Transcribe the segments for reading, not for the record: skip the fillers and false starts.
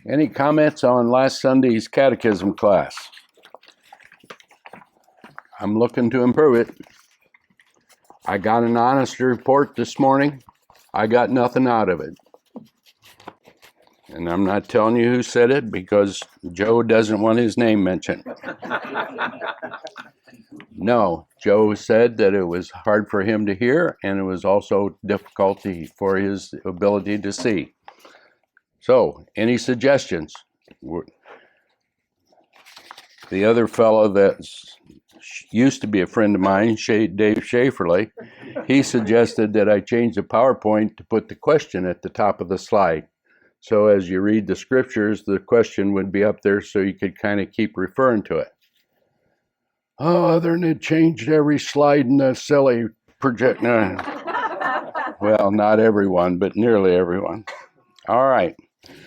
Any comments on last Sunday's catechism class? I'm looking to improve it. I got an honest report this morning. I got nothing out of it. And I'm not telling you who said it because Joe doesn't want his name mentioned. No, Joe said that it was hard for him to hear and it was also difficulty for his ability to see. So, any suggestions? The other fellow that used to be a friend of mine, Dave Schaeferly, he suggested that I change the PowerPoint to put the question at the top of the slide. So as you read the scriptures, the question would be up there so you could kind of keep referring to it. Oh, other than it changed every slide in the silly project. Well, not everyone, but nearly everyone. All right.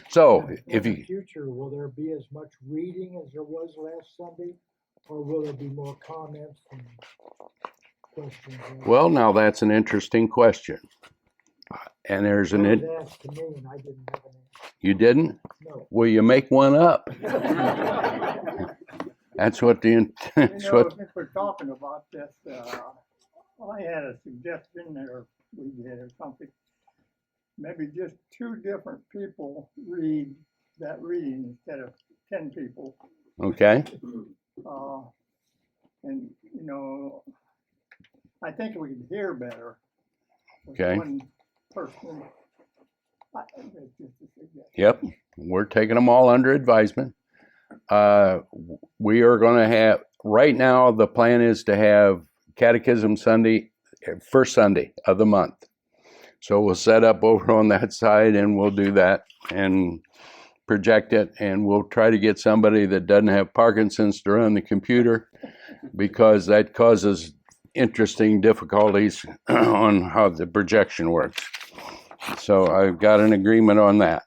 So, if you... In the future, will there be as much reading as there was last Sunday? Or will there be more comments and questions? Well, now that's an interesting question. And there's an... It was asked to me and I didn't have an answer. You didn't? No. Well, you make one up. That's what the... Since we're talking about this, I had a suggestion, or we did or something. Maybe just 2 different people read that reading instead of 10 people. Okay. And, you know, I think we can hear better with Okay. one person. That's just a suggestion. Yep. We're taking them all under advisement. We are going to have, right now, the plan is to have Catechism Sunday, first Sunday of the month. So we'll set up over on that side and we'll do that and project it, and we'll try to get somebody that doesn't have Parkinson's to run the computer because that causes interesting difficulties on how the projection works. So I've got an agreement on that.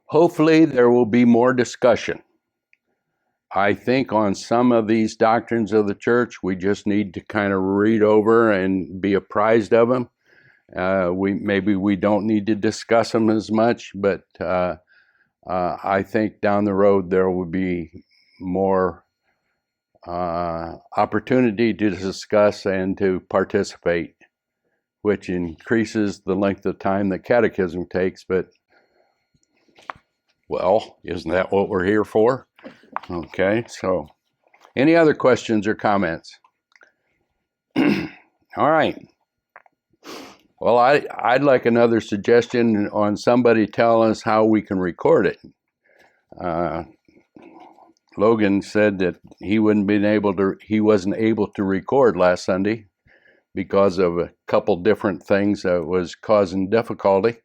Hopefully there will be more discussion. I think on some of these doctrines of the church, we just need to kind of read over and be apprised of them. Maybe we don't need to discuss them as much, but I think down the road there will be more opportunity to discuss and to participate, which increases the length of time that catechism takes. But, well, isn't that what we're here for? Okay, so any other questions or comments? All right. Well, I'd like another suggestion on somebody telling us how we can record it. Logan said that he wasn't able to record last Sunday because of a couple different things that was causing difficulty.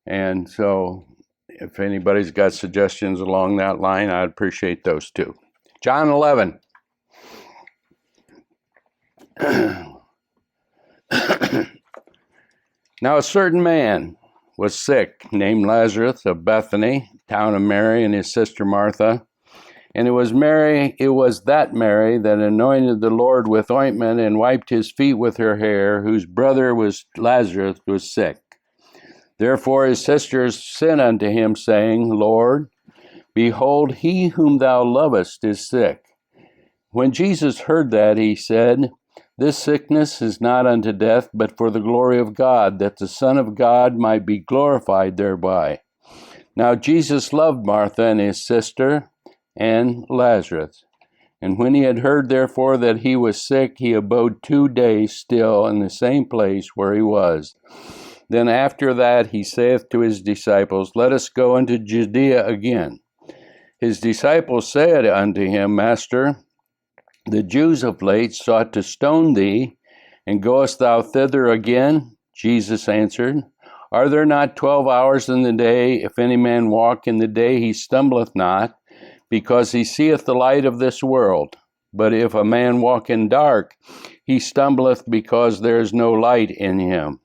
And so if anybody's got suggestions along that line, I'd appreciate those too. John 11. Now a certain man was sick, named Lazarus of Bethany, town of Mary and his sister Martha. And it was that Mary that anointed the Lord with ointment and wiped his feet with her hair, whose brother Lazarus was sick. Therefore his sisters sent unto him, saying, Lord, behold, he whom thou lovest is sick. When Jesus heard that, he said, This sickness is not unto death, but for the glory of God, that the Son of God might be glorified thereby. Now Jesus loved Martha and his sister and Lazarus. And when he had heard, therefore, that he was sick, he abode 2 days still in the same place where he was. Then after that he saith to his disciples, Let us go unto Judea again. His disciples said unto him, Master, the Jews of late sought to stone thee, and goest thou thither again? Jesus answered, Are there not 12 hours in the day? If any man walk in the day, he stumbleth not, because he seeth the light of this world. But if a man walk in dark, he stumbleth, because there is no light in him.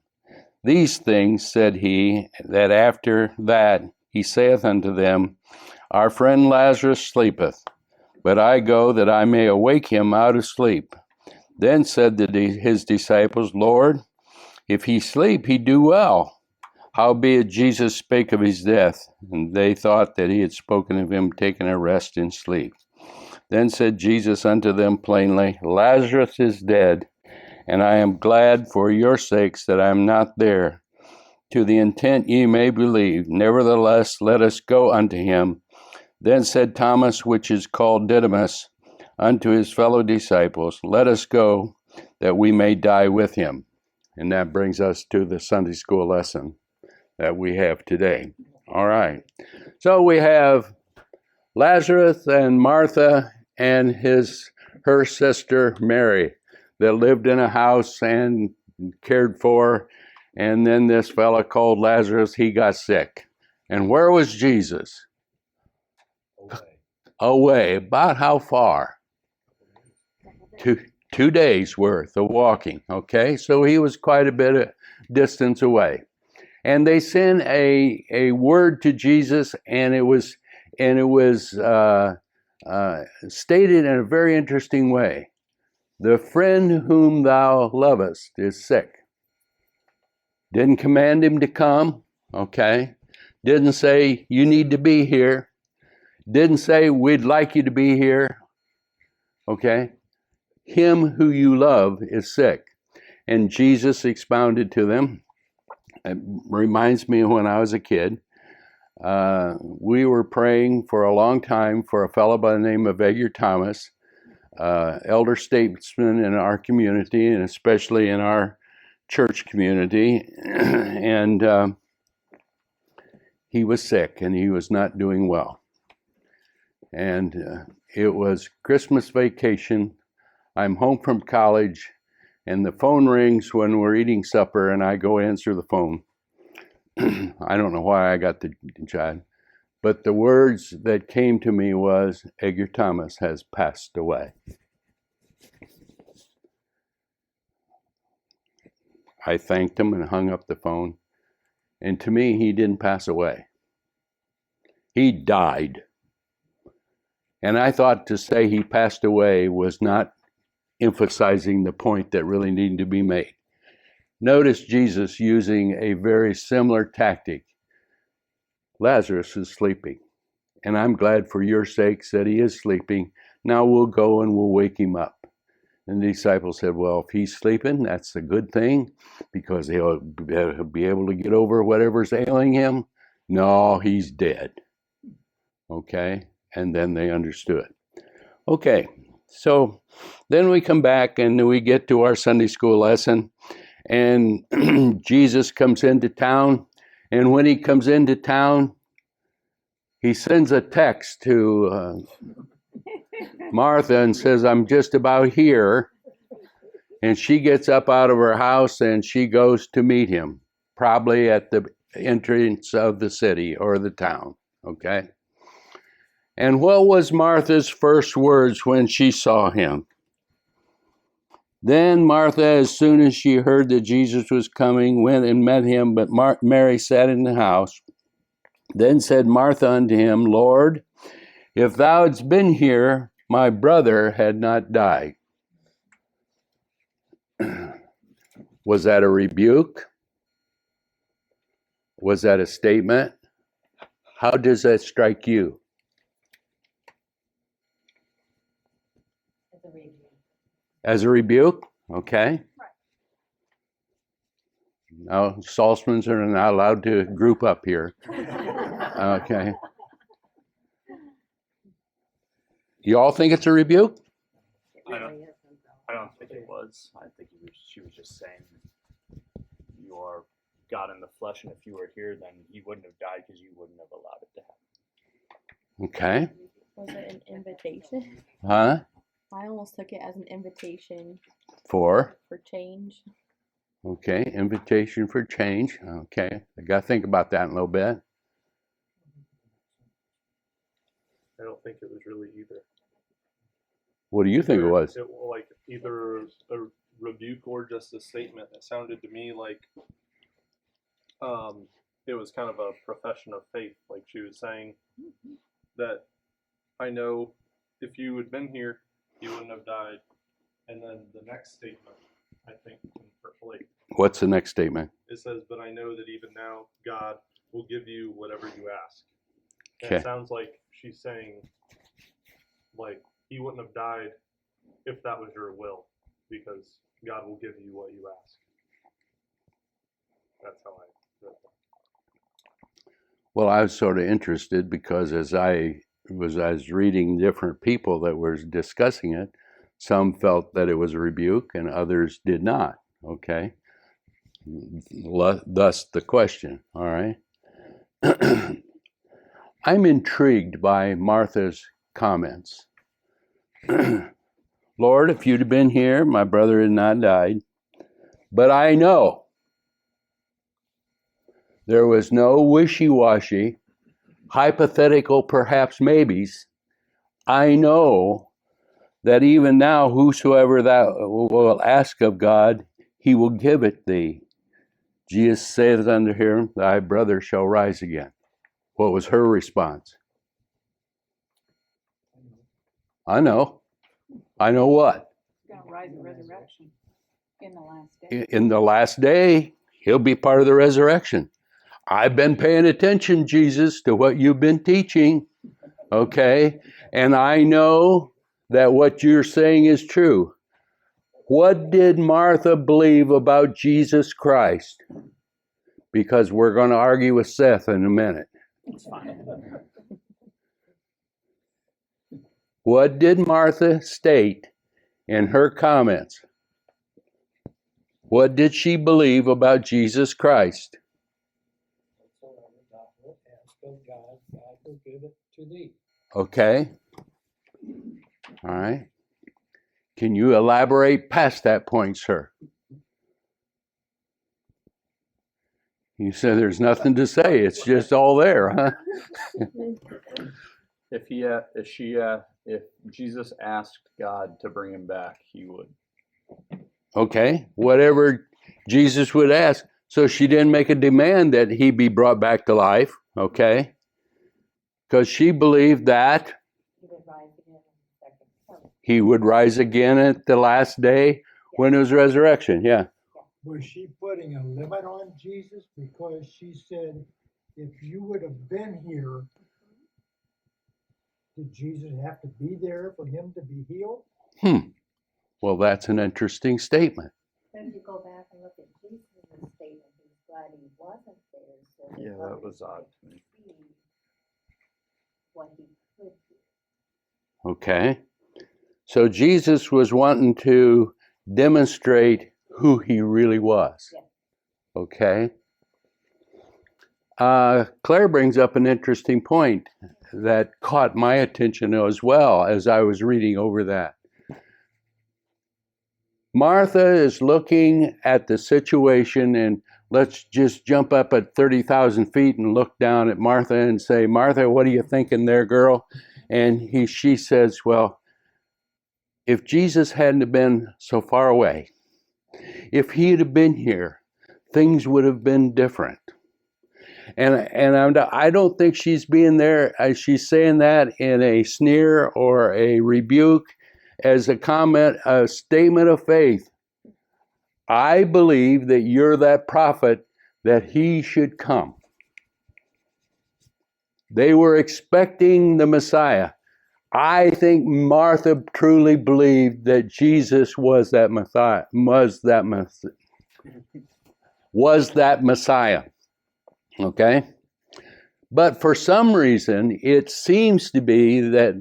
These things said he, that after that he saith unto them, Our friend Lazarus sleepeth, but I go that I may awake him out of sleep. Then said his disciples, Lord, if he sleep, he do well. Howbeit Jesus spake of his death, and they thought that he had spoken of him taking a rest in sleep. Then said Jesus unto them plainly, Lazarus is dead, and I am glad for your sakes that I am not there, to the intent ye may believe. Nevertheless, let us go unto him. Then said Thomas, which is called Didymus, unto his fellow disciples, Let us go, that we may die with him. And that brings us to the Sunday school lesson that we have today. All right. So we have Lazarus and Martha and her sister Mary that lived in a house and cared for. And then this fella called Lazarus, he got sick. And where was Jesus? Away. About how far? 2 days worth of walking. Okay, so he was quite a bit of distance away, and they sent a word to Jesus, and it was stated in a very interesting way. The friend whom thou lovest is sick. Didn't command him to come. Okay, didn't say you need to be here. Didn't say we'd like you to be here. Okay. Him who you love is sick. And Jesus expounded to them. It reminds me of when I was a kid. We were praying for a long time for a fellow by the name of Edgar Thomas, elder statesman in our community, and especially in our church community. And he was sick, and he was not doing well. And it was Christmas vacation. I'm home from college, and the phone rings when we're eating supper, and I go answer the phone. I don't know why I got the job, but the words that came to me was, Edgar Thomas has passed away. I thanked him and hung up the phone, and to me, he didn't pass away. He died. And I thought to say he passed away was not emphasizing the point that really needed to be made. Notice Jesus using a very similar tactic. Lazarus is sleeping, and I'm glad for your sakes that he is sleeping. Now we'll go and we'll wake him up. And the disciples said, well, if he's sleeping, that's a good thing, because he'll be able to get over whatever's ailing him. No, he's dead. Okay? And then they understood. Okay. So then we come back and we get to our Sunday school lesson, and Jesus comes into town. And when he comes into town, he sends a text to Martha and says, I'm just about here. And she gets up out of her house and she goes to meet him, probably at the entrance of the city or the town. Okay? And what was Martha's first words when she saw him? Then Martha, as soon as she heard that Jesus was coming, went and met him, but Mary sat in the house. Then said Martha unto him, Lord, if thou hadst been here, my brother had not died. Was that a rebuke? Was that a statement? How does that strike you? As a rebuke? Okay. Now, Salzmans are not allowed to group up here. Okay. You all think it's a rebuke? I don't think it was. I think she was just saying, you are God in the flesh, and if you were here, then he wouldn't have died because you wouldn't have allowed it to happen. Okay. Was it an invitation? Huh? I almost took it as an invitation For change. Okay, invitation for change. Okay, I got to think about that in a little bit. I don't think it was really either. What do you think it was? Like either a rebuke or just a statement. It sounded to me like it was kind of a profession of faith. Like she was saying, that I know if you had been here, you wouldn't have died. And then the next statement, I think, like, What's the next statement? it says, but I know that even now God will give you whatever you ask. And Okay. it sounds like she's saying, like, he wouldn't have died if that was your will, because God will give you what you ask. That's how I read that. Well, I was sort of interested because as I was reading different people that were discussing it, some felt that it was a rebuke and others did not. Okay. Thus the question. All right. I'm intrigued by Martha's comments. Lord, if you'd have been here, my brother had not died. But I know there was no wishy-washy, hypothetical, perhaps maybes. I know that even now, whosoever thou will ask of God, he will give it thee. Jesus saith unto him, thy brother shall rise again. What was her response? I know. I know what? He's going to rise in resurrection in the last day. In the last day, he'll be part of the resurrection. I've been paying attention, Jesus, to what you've been teaching, okay? And I know that what you're saying is true. What did Martha believe about Jesus Christ? Because we're going to argue with Seth in a minute. It's fine. What did Martha state in her comments? What did she believe about Jesus Christ? Whatsoever thou wilt ask of God, God will give it to thee. Okay. All right. Can you elaborate past that point, sir? You said there's nothing to say. It's just all there, huh? If Jesus asked God to bring him back, he would. Okay. Whatever Jesus would ask. So she didn't make a demand that he be brought back to life. Okay. Because she believed that he would rise again at the last day when it was resurrection. Yeah. Was she putting a limit on Jesus? Because she said, if you would have been here, did Jesus have to be there for him to be healed? Well, that's an interesting statement. Then you go back and look at Jesus' statement, he's glad he wasn't there. So Yeah, that was odd to me. see what he could do. Okay. So Jesus was wanting to demonstrate who he really was. Yes. Okay. Claire brings up an interesting point that caught my attention as well as I was reading over that. Martha is looking at the situation, and let's just jump up at 30,000 feet and look down at Martha and say, Martha, what are you thinking there, girl? And she says, well, if Jesus hadn't have been so far away, if he'd have been here, things would have been different. And I don't think she's being there, she's saying that in a sneer or a rebuke, as a comment, a statement of faith. I believe that you're that prophet, that he should come. They were expecting the Messiah. I think Martha truly believed that Jesus was that Messiah, was that Messiah. Okay? But for some reason, it seems to be that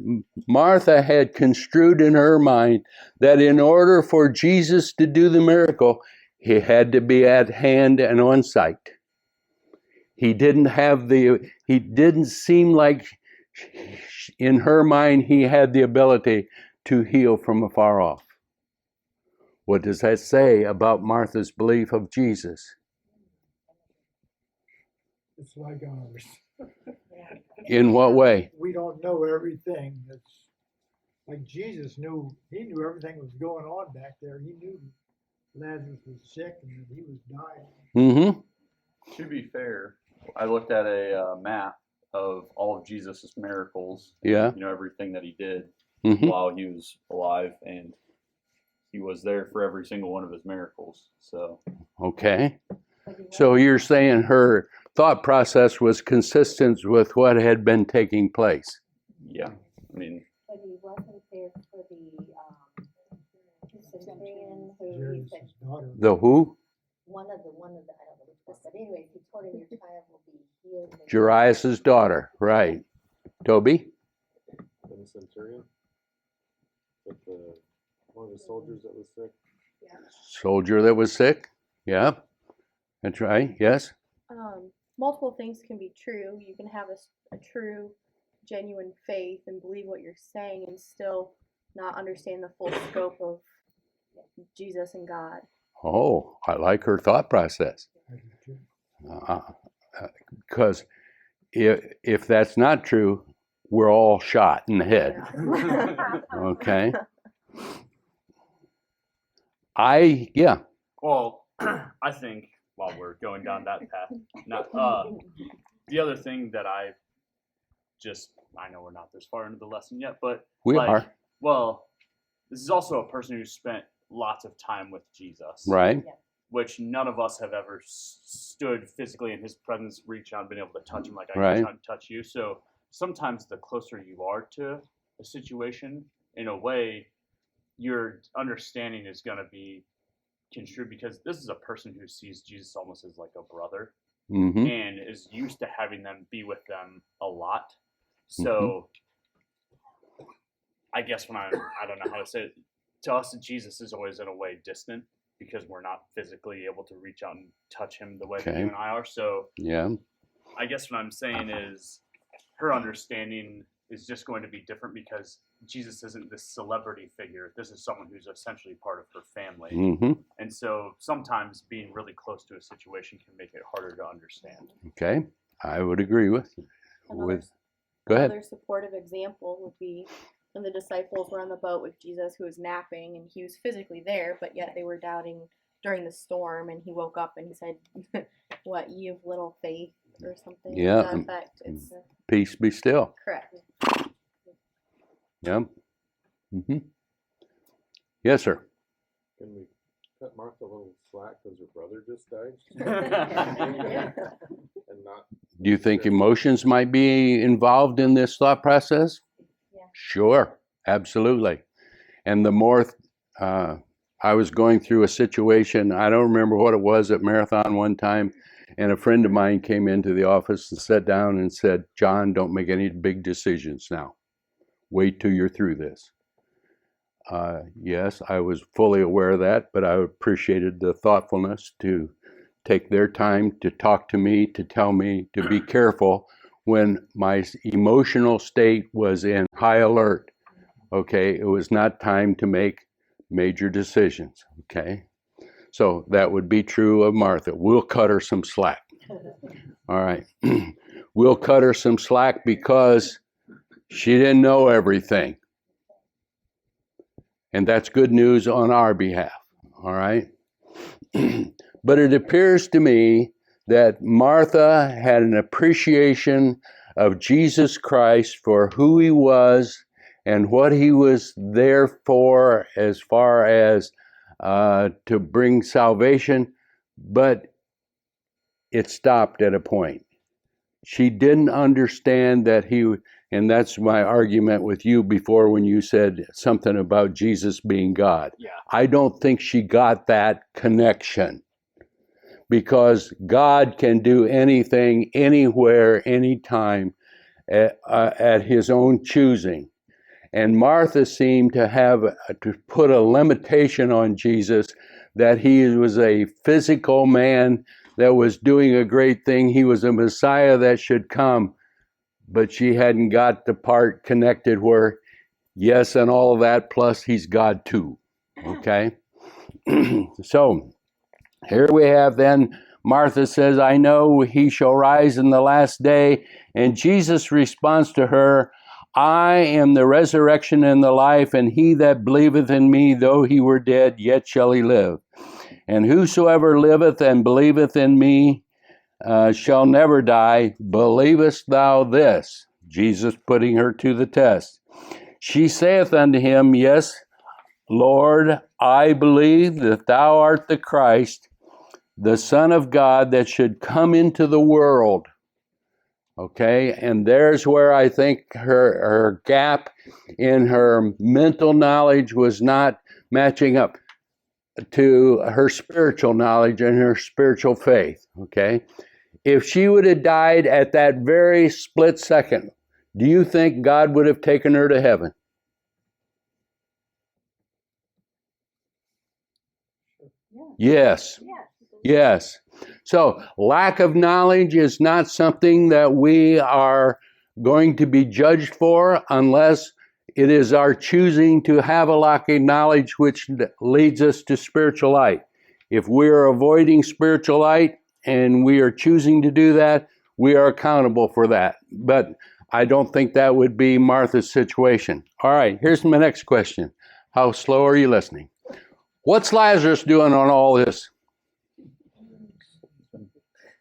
Martha had construed in her mind that in order for Jesus to do the miracle, he had to be at hand and on sight. He didn't seem like in her mind he had the ability to heal from afar off. What does that say about Martha's belief of Jesus? It's like ours. In what way? We don't know everything. It's like Jesus knew, he knew everything was going on back there. He knew Lazarus was sick and that he was dying. Mm-hmm. To be fair, I looked at a map of all of Jesus' miracles. Yeah. You know, everything that he did Hmm. while he was alive, and he was there for every single one of his miracles. So Okay. So you're saying her thought process was consistent with what had been taking place. yeah, I mean, But he wasn't there for the centurion who he Jairus' said, daughter. The who? one of the, I don't know which one, but anyway, he told him your child will be healed. Jairus' daughter. Right. Toby? And the centurion with one of the soldiers that was sick. Soldier that was sick? Yeah. That's right. Yes. Multiple things can be true. You can have a true, genuine faith and believe what you're saying and still not understand the full scope of Jesus and God. Oh, I like her thought process. I do too. Because if that's not true, we're all shot in the head. Okay. Yeah. well, I think while we're going down that path, the other thing that I know we're not this far into the lesson yet, but We are. Well, this is also a person who spent lots of time with Jesus, Right. which none of us have ever stood physically in his presence, reach out and been able to touch him like I Right. can touch you. So sometimes the closer you are to a situation, in a way, your understanding is going to be construed, because this is a person who sees Jesus almost as like a brother Mm-hmm. and is used to having them be with them a lot. So I guess I don't know how to say it, to us, Jesus is always in a way distant because we're not physically able to reach out and touch him the way that Okay. you and I are. So Yeah. I guess what I'm saying is her understanding is just going to be different because Jesus isn't this celebrity figure. This is someone who's essentially part of her family. Mm-hmm. And so sometimes being really close to a situation can make it harder to understand. Okay. I would agree with. Go ahead. Another supportive example would be when the disciples were on the boat with Jesus, who was napping, and he was physically there, but yet they were doubting during the storm, and he woke up and he said, what, you have little faith or something? to Yeah. that effect. It's Peace be still. correct. Yeah. Mm-hmm. Yes, sir. Can we cut Martha a little slack because her brother just died? Yeah. And not. Do you think emotions might be involved in this thought process? Yeah. Sure, absolutely. And the more I was going through a situation, I don't remember what it was at Marathon one time, and a friend of mine came into the office and sat down and said, John, don't make any big decisions now. Wait till you're through this. Yes, I was fully aware of that, but I appreciated the thoughtfulness to take their time to talk to me, to tell me to be careful when my emotional state was in high alert. Okay, it was not time to make major decisions. Okay, so that would be true of Martha. We'll cut her some slack. All right, we'll cut her some slack because she didn't know everything. And that's good news on our behalf. All right. But it appears to me that Martha had an appreciation of Jesus Christ for who he was and what he was there for, as far as to bring salvation, but it stopped at a point. She didn't understand that and that's my argument with you before when you said something about Jesus being God. Yeah. I don't think she got that connection, because God can do anything, anywhere, anytime, at his own choosing. And Martha seemed to put a limitation on Jesus, that he was a physical man that was doing a great thing. He was a Messiah that should come. But she hadn't got the part connected where, yes, and all of that, plus he's God too. Okay? So, here we have then, Martha says, I know he shall rise in the last day. And Jesus responds to her, I am the resurrection and the life, and he that believeth in me, though he were dead, yet shall he live. And whosoever liveth and believeth in me, shall never die. Believest thou this? Jesus putting her to the test. She saith unto him, Yes, Lord, I believe that thou art the Christ, the Son of God, that should come into the world. Okay, and there's where I think her gap in her mental knowledge was not matching up to her spiritual knowledge and her spiritual faith. Okay, if she would have died at that very split second, do you think God would have taken her to heaven? Yes. Yes. So lack of knowledge is not something that we are going to be judged for unless it is our choosing to have a lack of knowledge which leads us to spiritual light. If we are avoiding spiritual light and we are choosing to do that, we are accountable for that. But I don't think that would be Martha's situation. All right, here's my next question. How slow are you listening? What's Lazarus doing on all this?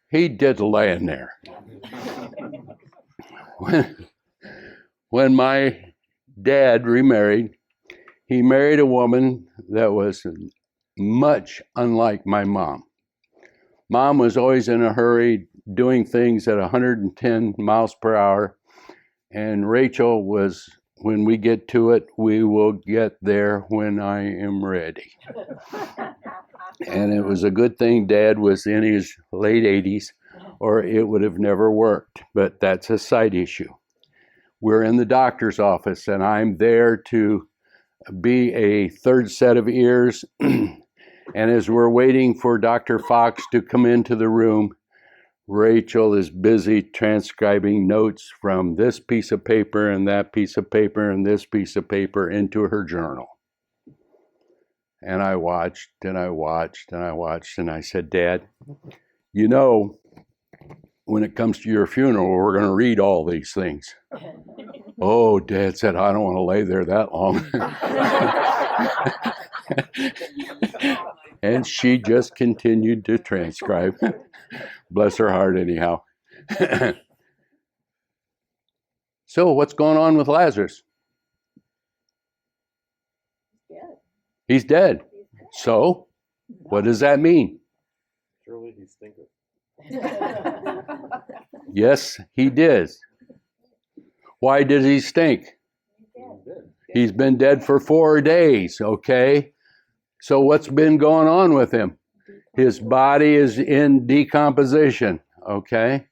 He did laying there. When my dad remarried, he married a woman that was much unlike my mom. Mom was always in a hurry, doing things at 110 miles per hour. And Rachel was, when we get to it, we will get there when I am ready. And it was a good thing Dad was in his late 80s, or it would have never worked. But that's a side issue. We're in the doctor's office, and I'm there to be a third set of ears. And as we're waiting for Dr. Fox to come into the room, Rachel is busy transcribing notes from this piece of paper and that piece of paper and this piece of paper into her journal. And I watched and I watched and I watched, and I said, Dad, you know, when it comes to your funeral, we're going to read all these things. Oh, Dad said, I don't want to lay there that long. And she just continued to transcribe. Bless her heart, anyhow. So, what's going on with Lazarus? He's dead. So, what does that mean? Surely he stinketh. Yes, he did. Why did he stink? He's been dead for 4 days, okay? So what's been going on with him? His body is in decomposition, okay?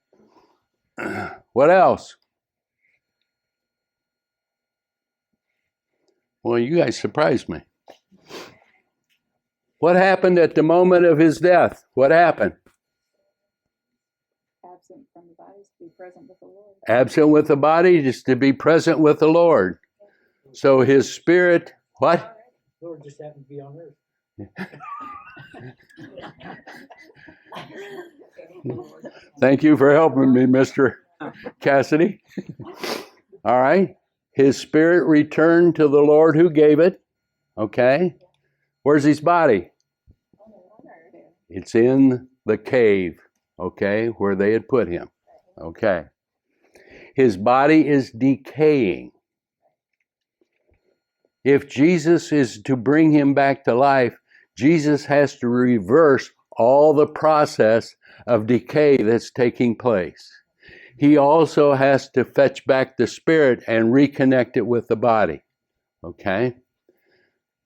What else? Well, you guys surprised me. What happened at the moment of his death? What happened? Absent from the body is to be present with the Lord. Absent with the body is to be present with the Lord. So his spirit, what? Lord just happened to be on earth. Thank you for helping me, Mr. Cassidy. All right. His spirit returned to the Lord who gave it. Okay. Where's his body? It's in the cave, okay, where they had put him. Okay. His body is decaying. If Jesus is to bring him back to life, Jesus has to reverse all the process of decay that's taking place. He also has to fetch back the spirit and reconnect it with the body. Okay?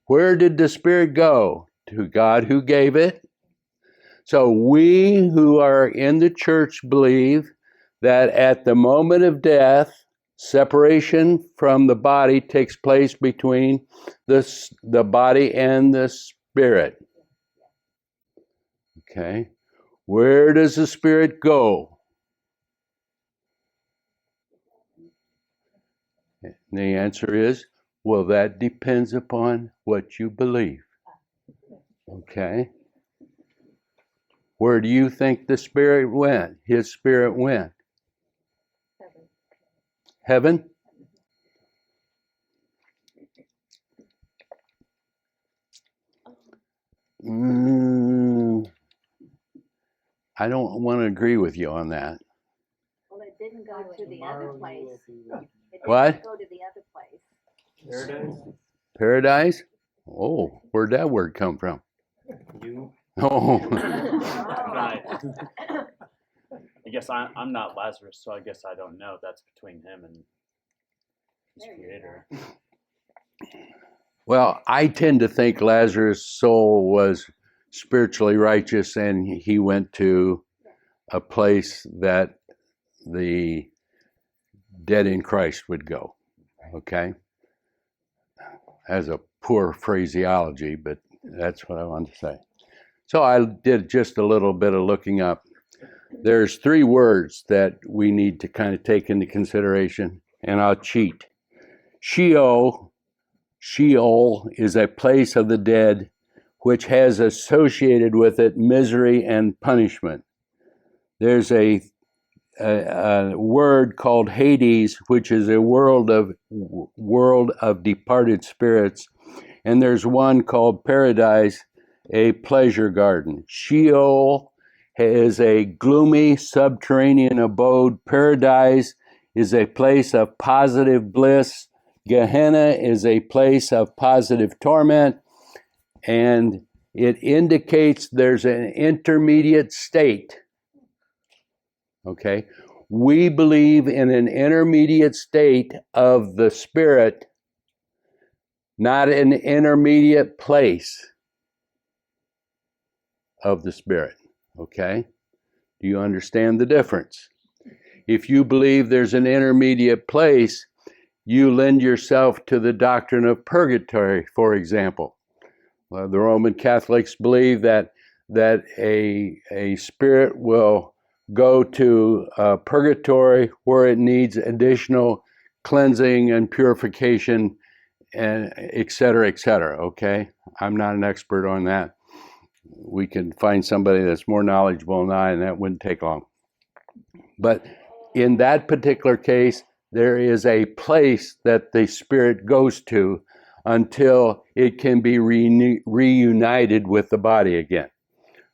Where did the spirit go? To God who gave it. So we who are in the church believe that at the moment of death, separation from the body takes place between the body and the spirit. Okay? Where does the spirit go? And the answer is, well, that depends upon what you believe. Okay? Where do you think the spirit went? His spirit went? Heaven? I don't want to agree with you on that. Well, it didn't go to the other place. It What? didn't go to the other place. Paradise? Oh, where'd that word come from? You. Oh, I guess I'm not Lazarus, so I guess I don't know. That's between him and his creator. well, I tend to think Lazarus' soul was spiritually righteous and he went to a place that the dead in Christ would go. Okay? As a poor phraseology, but that's what I wanted to say. So I did just a little bit of looking up. There's 3 words that we need to kind of take into consideration, and I'll cheat. Sheol is a place of the dead which has associated with it misery and punishment. There's a word called Hades, which is a world of departed spirits, and there's one called Paradise, a pleasure garden. Sheol is a gloomy subterranean abode. Paradise is a place of positive bliss. Gehenna is a place of positive torment, and it indicates there's an intermediate state. Okay, we believe in an intermediate state of the spirit, not an intermediate place of the spirit. Okay, do you understand the difference? If you believe there's an intermediate place, you lend yourself to the doctrine of purgatory, for example. The Roman Catholics believe that a spirit will go to purgatory where it needs additional cleansing and purification, and et cetera, okay? I'm not an expert on that. We can find somebody that's more knowledgeable than I, and that wouldn't take long. But in that particular case, there is a place that the spirit goes to until it can be reunited with the body again.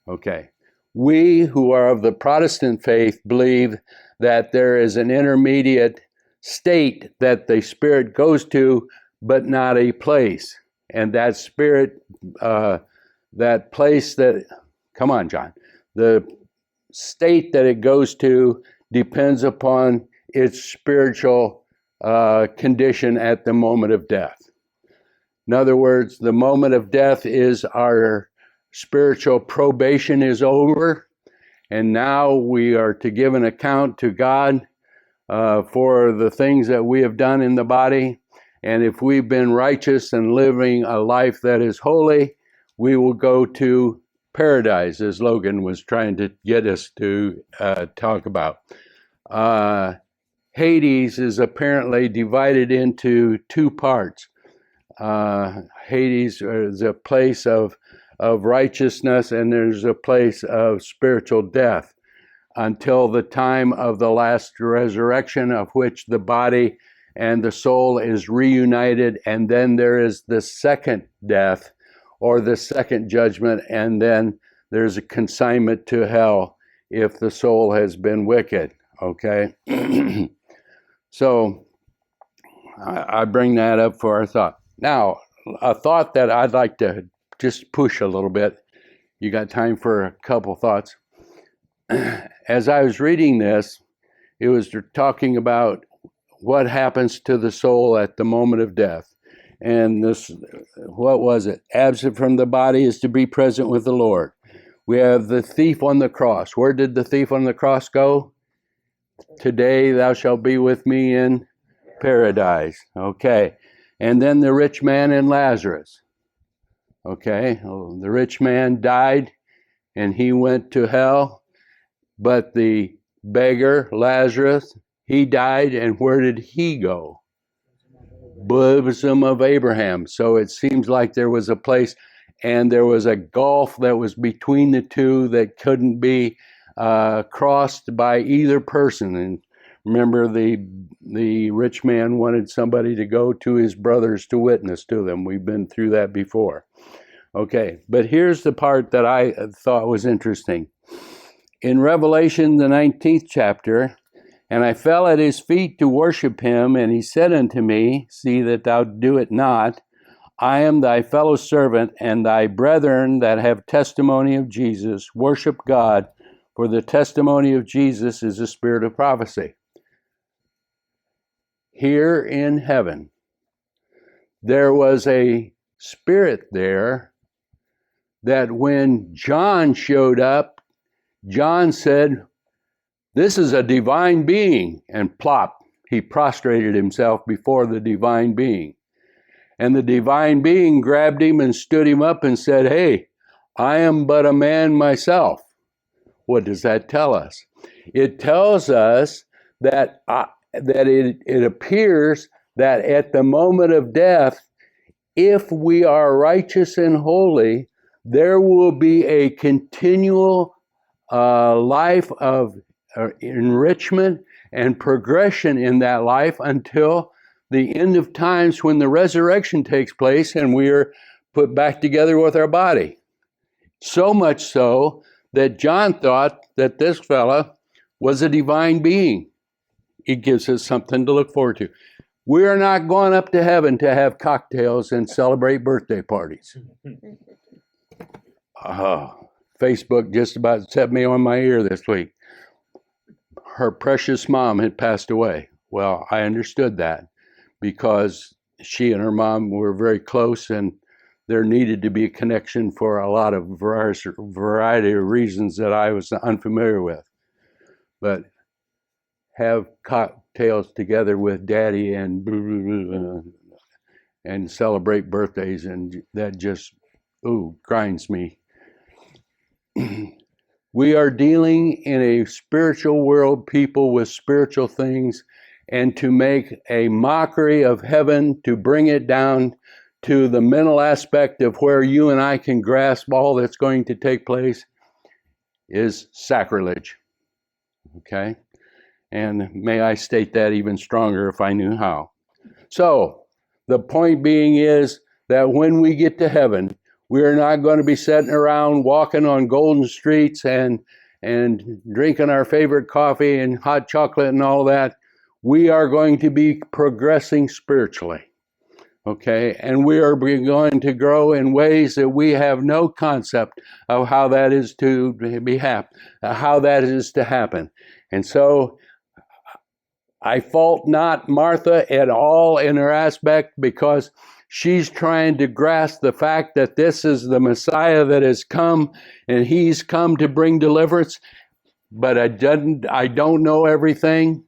Okay. We who are of the Protestant faith believe that there is an intermediate state that the spirit goes to, but not a place. And that spirit, that place that, come on, John, the state that it goes to depends upon its spiritual condition at the moment of death. In other words, the moment of death is our spiritual probation is over, and now we are to give an account to God for the things that we have done in the body. And if we've been righteous and living a life that is holy, we will go to paradise, as Logan was trying to get us to talk about. Hades is apparently divided into 2 parts. Hades is a place of righteousness, and there's a place of spiritual death until the time of the last resurrection, of which the body and the soul is reunited, and then there is the second death or the second judgment, and then there's a consignment to hell if the soul has been wicked. Okay? So I bring that up for our thought. Now, a thought that I'd like to just push a little bit. You got time for a couple thoughts? As I was reading this, it was talking about what happens to the soul at the moment of death. And this, what was it? Absent from the body is to be present with the Lord. We have the thief on the cross. Where did the thief on the cross go? Today thou shalt be with me in paradise. Okay. And then the rich man and Lazarus. Okay. The rich man died and he went to hell. But the beggar, Lazarus, he died, and where did he go? Bosom of Abraham. So it seems like there was a place, and there was a gulf that was between the two that couldn't be crossed by either person. And remember, the rich man wanted somebody to go to his brothers to witness to them. We've been through that before. Okay, but here's the part that I thought was interesting. in Revelation, the 19th chapter, and I fell at his feet to worship him, and he said unto me, see that thou do it not. I am thy fellow servant, and thy brethren that have testimony of Jesus. Worship God, for the testimony of Jesus is the spirit of prophecy. Here in heaven, there was a spirit there that when John showed up, John said, this is a divine being, and plop, he prostrated himself before the divine being. And the divine being grabbed him and stood him up and said, hey, I am but a man myself. What does that tell us? It tells us that it appears that at the moment of death, if we are righteous and holy, there will be a continual life of enrichment and progression in that life until the end of times when the resurrection takes place and we are put back together with our body. So much so that John thought that this fella was a divine being. It gives us something to look forward to. We are not going up to heaven to have cocktails and celebrate birthday parties. Facebook just about set me on my ear this week. Her precious mom had passed away. Well, I understood that because she and her mom were very close, and there needed to be a connection for a lot of variety of reasons that I was unfamiliar with. But have cocktails together with Daddy and celebrate birthdays, and that just grinds me. We are dealing in a spiritual world, people with spiritual things, and to make a mockery of heaven, to bring it down to the mental aspect of where you and I can grasp all that's going to take place, is sacrilege. Okay? And may I state that even stronger if I knew how. So, the point being is that when we get to heaven, we are not going to be sitting around walking on golden streets and drinking our favorite coffee and hot chocolate and all that. We are going to be progressing spiritually. Okay? And we are going to grow in ways that we have no concept of how that is to be how that is to happen. And so I fault not Martha at all in her aspect, because she's trying to grasp the fact that this is the Messiah that has come, and he's come to bring deliverance. But I don't know everything,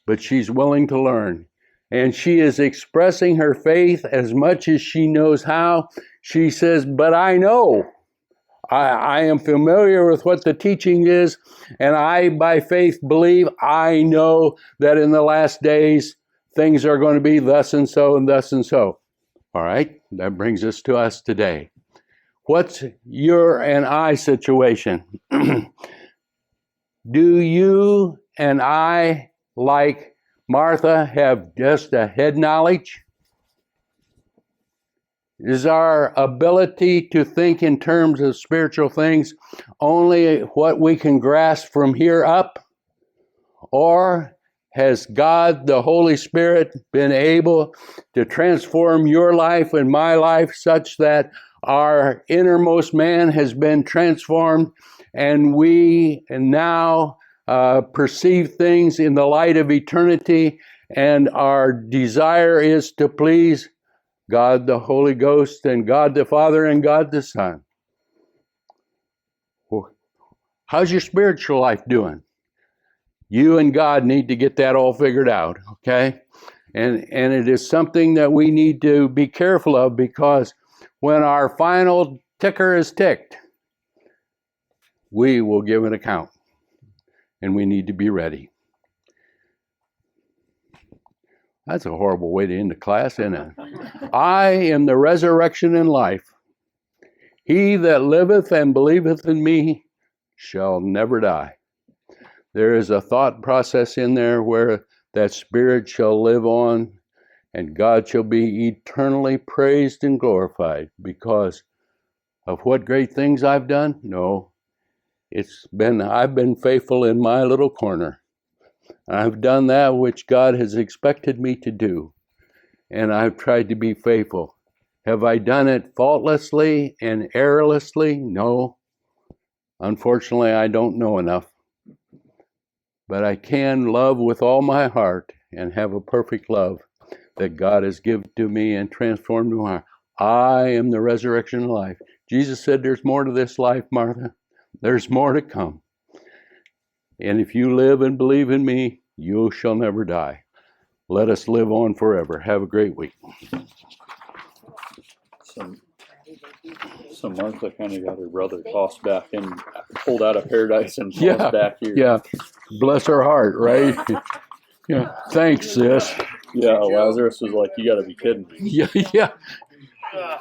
but she's willing to learn. And she is expressing her faith as much as she knows how. She says, but I know. I am familiar with what the teaching is, and I, by faith, believe. I know that in the last days, things are going to be thus and so and thus and so. All right, that brings us to us today. What's your and I situation? Do you and I, like Martha, have just a head knowledge? Is our ability to think in terms of spiritual things only what we can grasp from here up? Or has God, the Holy Spirit, been able to transform your life and my life such that our innermost man has been transformed, and we now perceive things in the light of eternity, and our desire is to please God the Holy Ghost and God the Father and God the Son? How's your spiritual life doing? You and God need to get that all figured out, okay? And it is something that we need to be careful of, because when our final ticker is ticked, we will give an account, and we need to be ready. That's a horrible way to end the class, isn't it? I am the resurrection and life. He that liveth and believeth in me shall never die. There is a thought process in there where that spirit shall live on, and God shall be eternally praised and glorified because of what great things I've done? No. I've been faithful in my little corner. I've done that which God has expected me to do, and I've tried to be faithful. Have I done it faultlessly and errorlessly? No. Unfortunately, I don't know enough. But I can love with all my heart and have a perfect love that God has given to me and transformed my heart. I am the resurrection and life. Jesus said, there's more to this life, Martha. There's more to come. And if you live and believe in me, you shall never die. Let us live on forever. Have a great week. So Martha kind of got her brother tossed back and pulled out of paradise and tossed Yeah, back here. yeah. Bless her heart, right? Yeah. Thanks, sis. Yeah, Lazarus was like, you got to be kidding me. Yeah, yeah.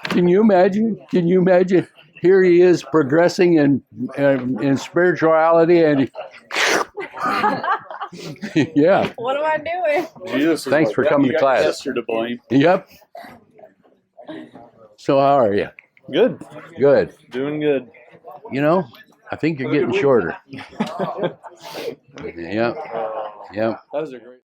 Can you imagine? Can you imagine? Here he is progressing in spirituality, and yeah. What am I doing? Jesus was Thanks like, for "Yeah, coming you to got your class." sister to blame. Yep. So how are you? Good. Good. Doing good. You know, I think you're getting shorter. Yep. Yep. That was a great